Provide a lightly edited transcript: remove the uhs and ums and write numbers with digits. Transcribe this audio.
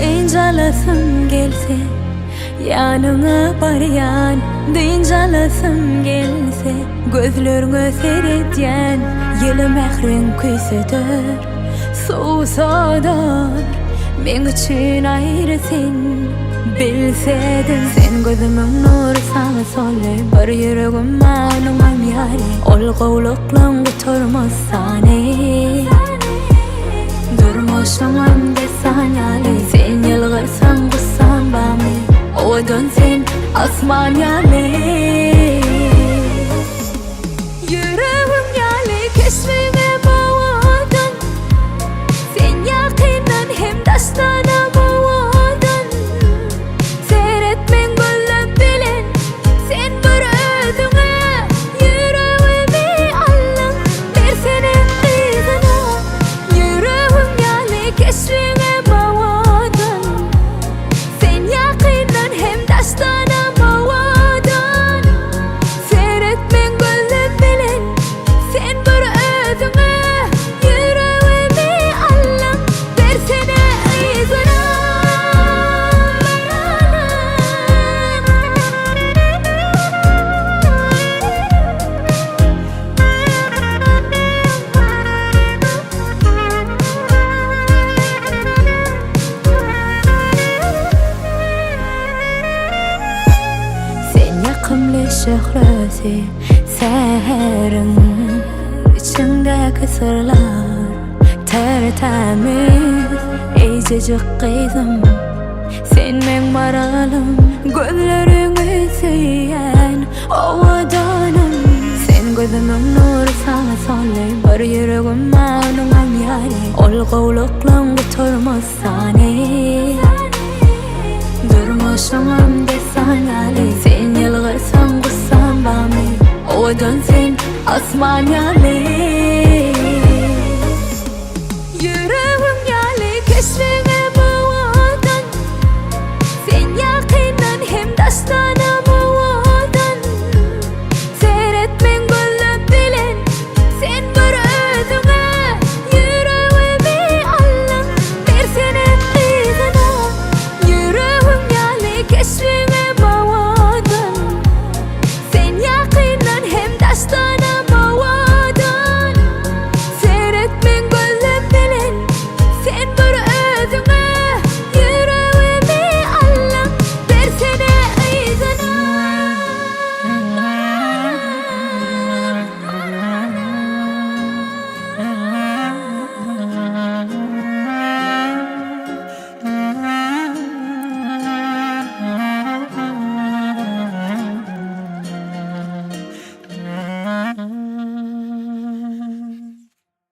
İncalasım gelse, yanına barayan İncalasım gelse, gözlerine seyretyen Yılı mehrin küsüdür, soğusadır Men için ayrısın, bilsedim Sen gözümün nuru sağa sola Bir yüreğim anımam yari Ol qavluqlan götürmüş sani Durmuşamam desan yali Sen yılgırsan qıssan bami O dönsen asman yali Yüreğim yali keşfime bağladın Sen yakından hem dastana bağladın Seyretmen gözlem bilen Sen bir özüne Yüreğimi alın Versene kızına Yüreğim yali keşfime bağladın Sen yakından hem dastana bağladın Seyretmen gözlem bilen Sen bir özüne Yüreğimi alın Versene kızına Sen yakımlı şöhreti seherin İçindeki sırlar tertemiz İyicecik kızım Sen men maralım Gözlerimi süyen ovadanım Sen gözümün nuru sağa sola Bir yüreğim anımam yari Ol qavluqlan götürmüş sani Durmuşamam desan yali Sen yılgırsan qıssan bami O dönsen asman yali Yüreğim yali keşfime bağladın Sen yakından hem dastana